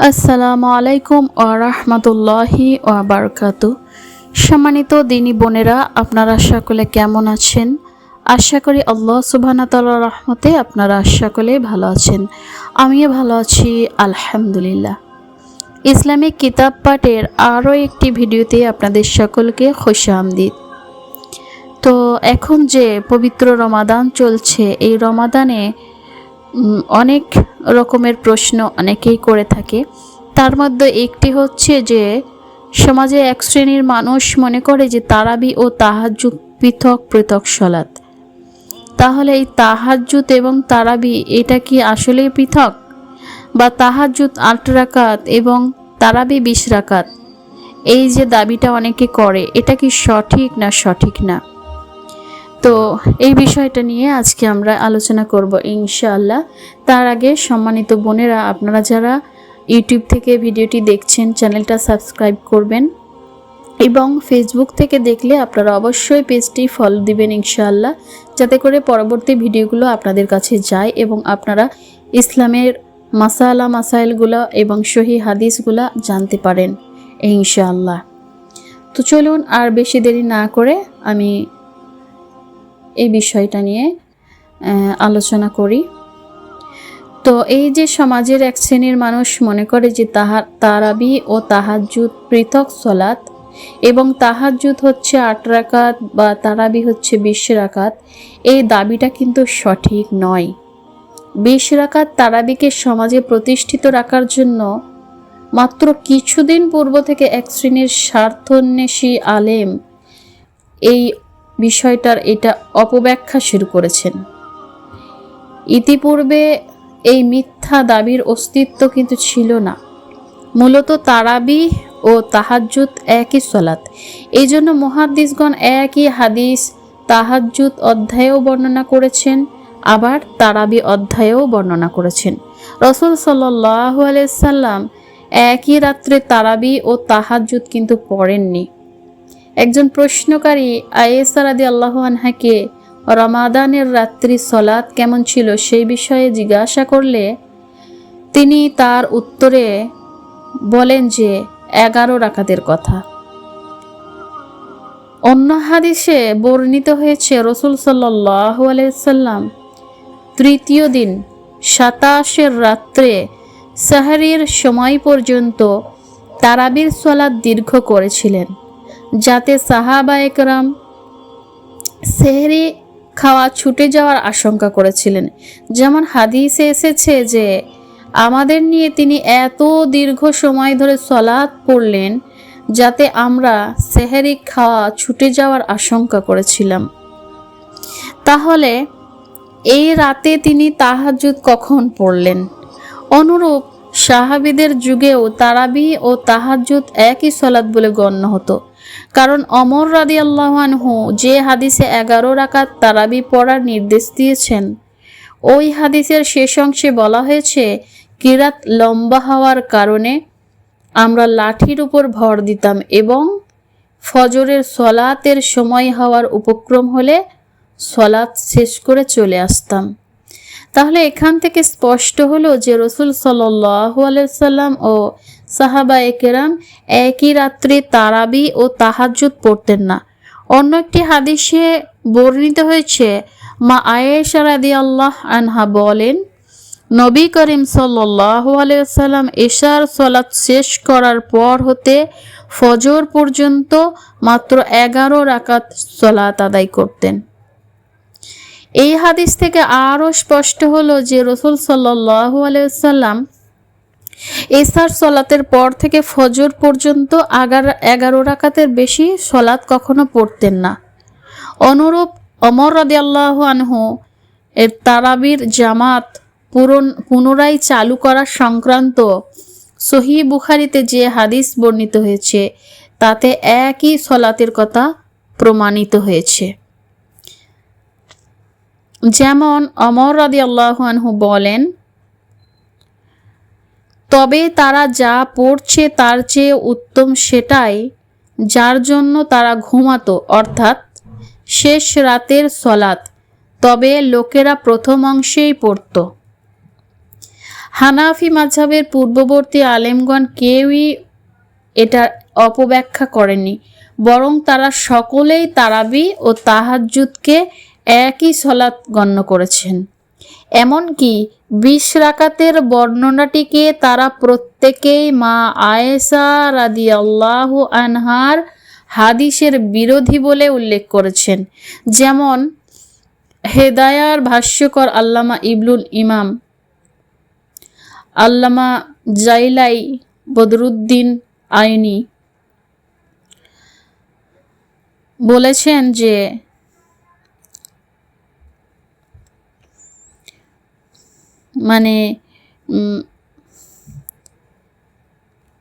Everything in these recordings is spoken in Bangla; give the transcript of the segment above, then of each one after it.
আসসালামু আলাইকুম ওয়া রাহমাতুল্লাহি ওয়া বারাকাতুহু। সম্মানিত দিনী বোনেরা, আপনারা সকলে কেমন আছেন? আশা করি আল্লাহ সুবহানাহু ওয়া তাআলার রহমতে আপনারা সকলে ভালো আছেন। আমিও ভালো আছি আলহামদুলিল্লাহ। ইসলামিক কিতাব পাঠের আরও একটি ভিডিওতে আপনাদের সকলকে খুশামদিদ। তো এখন যে পবিত্র রমাদান চলছে, এই রমাদানে অনেক রকমের প্রশ্ন অনেকেই করে থাকে। তার মধ্যে একটি হচ্ছে যে সমাজে এক শ্রেণীর মানুষ মনে করে যে তারাবি ও তাহাজ্জুদ পৃথক পৃথক সালাত। তাহলে এই তাহাজ্জুদ এবং তারাবি এটা কি আসলেই পৃথক, বা তাহাজ্জুদ ৮ রাকাত এবং তারাবি ২০ রাকাত, এই যে দাবিটা অনেকে করে, এটা কি সঠিক না সঠিক না? তো এই বিষয়টা নিয়ে আজকে আমরা আলোচনা করব ইনশাআল্লাহ। তার আগে সম্মানিত বোনেরা, আপনারা যারা ইউটিউব থেকে ভিডিওটি দেখছেন চ্যানেলটা সাবস্ক্রাইব করবেন, এবং ফেসবুক থেকে দেখলে আপনারা অবশ্যই পেজটি ফলো দিবেন ইনশাআল্লাহ, যাতে করে পরবর্তী ভিডিওগুলো আপনাদের কাছে যায় এবং আপনারা ইসলামের মাসাইলগুলো এবং সহিহ হাদিসগুলো জানতে পারেন ইনশাআল্লাহ। তো চলুন আর বেশি দেরি না করে আমি এই বিষয়টা নিয়ে আলোচনা করি। তো এই যে সমাজের এক শ্রেণীর মানুষ মনে করে যে তারাবি ও তাহাজ্জুদ পৃথক সালাত, এবং তাহাজ্জুদ হচ্ছে ৮ রাকাত বা তারাবি হচ্ছে ২০ রাকাত, এই দাবিটা কিন্তু সঠিক নয়। ২০ রাকাত তারাবিকে সমাজে প্রতিষ্ঠিত রাখার জন্য মাত্র কিছুদিন পূর্ব থেকে এক শ্রেণীর স্বার্থন্বেষী আলেম এই বিষয়টার এটা অপব্যাখ্যা শুরু করেছেন। ইতিপূর্বে এই মিথ্যা দাবির অস্তিত্ব কিন্তু ছিল না। মূলত তারাবি ও তাহাজ্জুদ একই সালাত। এই জন্য মুহাদ্দিসগণ একই হাদিস তাহাজ্জুদ অধ্যায়েও বর্ণনা করেছেন, আবার তারাবি অধ্যায়েও বর্ণনা করেছেন। রাসূল সাল্লাল্লাহু আলাইহি সাল্লাম একই রাত্রে তারাবি ও তাহাজ্জুদ কিন্তু পড়েননি। একজন প্রশ্নকারী আয়েশা রাদিয়াল্লাহু আনহাকে রমাদানের রাত্রি সালাত কেমন ছিল সেই বিষয়ে জিজ্ঞাসা করলে তিনি তার উত্তরে বলেন যে 11 রাকাতের কথা। অন্য হাদিসে বর্ণিত হয়েছে রাসূল সাল্লাল্লাহু আলাইহি সাল্লাম তৃতীয় দিন 27 রাত্রে সাহরির সময় পর্যন্ত তারাবির সালাত দীর্ঘ করেছিলেন, যাতে সাহাবায়ে কেরাম সেহরি খাওয়া ছুটে যাওয়ার আশঙ্কা করেছিলেন। যেমন হাদিসে এসেছে যে আমাদের নিয়ে তিনি এত দীর্ঘ সময় ধরে সালাত পড়লেন যাতে আমরা সেহরি খাওয়া ছুটে যাওয়ার আশঙ্কা করেছিলাম। তাহলে এই রাতে তিনি তাহাজ্জুদ কখন পড়লেন? অনুরূপ সাহাবীদের যুগেও তারাবি ও তাহাজ্জুদ একই সালাত বলে গণ্য হতো, কারণ ওমর রাদিয়াল্লাহু আনহু যে হাদিসে 11 রাকাত তারাবি পড়ার নির্দেশ দিয়েছেন, ওই হাদিসের শেষ অংশে বলা হয়েছে কিরাত লম্বা হওয়ার কারণে আমরা লাঠির উপর ভর দিতাম এবং ফজরের সলাতের সময় হওয়ার উপক্রম হলে সলাত শেষ করে চলে আসতাম। তাহলে এখান থেকে স্পষ্ট হলো যে রাসূল সাল্লাল্লাহু আলাইহি সাল্লাম ও সাহাবায়ে কেরাম একই রাত্রে তারাবি ও তাহাজ্জুদ পড়তেন না। অন্য একটি হাদিসে বর্ণিত হয়েছে, মা আয়েশা রাদিয়াল্লাহু আনহা বলেন, নবী করিম সাল্লাল্লাহু আলাইহি সাল্লাম এশার সালাত শেষ করার পর হতে ফজর পর্যন্ত মাত্র 11 রাকাত সালাত আদায় করতেন। এই হাদিস থেকে আরও স্পষ্ট হলো যে রাসূল সাল্লাল্লাহু আলাইহি সাল্লাম এশার সালাতের পর থেকে ফজর পর্যন্ত 11 রাকাতের বেশি সালাত কখনো পড়তেন না। অনুরূপ ওমর রাদিয়াল্লাহু আনহু এর তারাবির জামাত পুনরায় চালু করা সংক্রান্ত সহিহ বুখারীতে যে হাদিস বর্ণিত হয়েছে তাতে একই সালাতের কথা প্রমাণিত হয়েছে। যেমন ওমর রাদিয়াল্লাহু আনহু বলেন, তবে তারা যা পড়ছে তার চেয়ে উত্তম সেটাই যার জন্য তারা ঘুমাতো, অর্থাৎ শেষ রাতের সালাত, তবে লোকেরা প্রথম অংশেই পড়ত। হানাফি মাযহাবের পূর্ববর্তী আলেমগণ কেউই এটা অপব্যাখ্যা করেনি, বরং তারা সকলেই তারাবি ও তাহাজ্জুদকে একই সলাত গণ্য করেছেন। এমনকি 20 রাকাতের বর্ণনাটিকে তারা প্রত্যেকেই মা আয়েশা রাদিয়াল্লাহু আনহার হাদিসের বিরোধী বলে উল্লেখ করেছেন। যেমন হেদায়ার ভাষ্যকর আল্লামা ইবনুল ইমাম আল্লামা জাইলাই বদরুদ্দিন আইনি বলেছেন যে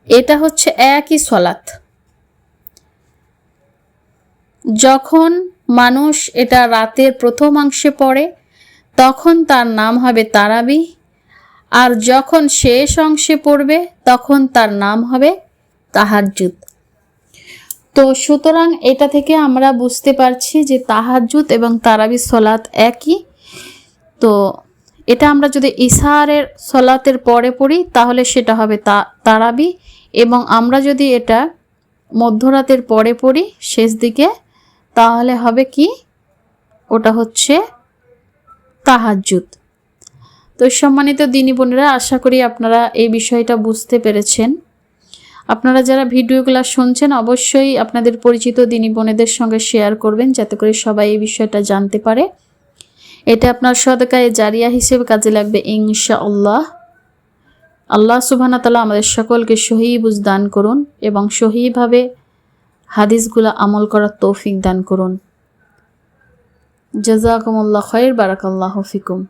এটা হচ্ছে একই সলাত। যখন মানুষ এটা রাতের প্রথমাংশে পড়ে তখন তার নাম হবে তারাবি, আর যখন শেষ অংশে পড়বে তখন তার নাম হবে তাহাজ্জুদ। তো সুতরাং এটা থেকে আমরা বুঝতে পারছি যে তাহাজ্জুদ এবং তারাবি সলাত একই। তো এটা আমরা যদি ইশারের সলাতের পরে পড়ি তাহলে সেটা হবে তারাবি, এবং আমরা যদি এটা মধ্যরাতের পরে পড়ি শেষ দিকে তাহলে হবে কি, ওটা হচ্ছে তাহাজ্জুদ। তো সম্মানিত দিনী বোনেরা, আশা করি আপনারা এই বিষয়টা বুঝতে পেরেছেন। আপনারা যারা ভিডিওগুলো শুনছেন অবশ্যই আপনাদের পরিচিত দিনী বোনেদের সঙ্গে শেয়ার করবেন, যাতে করে সবাই এই বিষয়টা জানতে পারে। এটা আপনার সদকায়ে জারিয়া হিসেবে কাজে লাগবে ইনশাআল্লাহ। আল্লাহ সুবহানাহু ওয়া তাআলা আমাদের সকলকে সহি বুঝ দান করুন এবং সহিভাবে হাদিসগুলো আমল করার তৌফিক দান করুন। জাযাকুমুল্লাহ খাইর, বারাকাল্লাহু ফিকুম।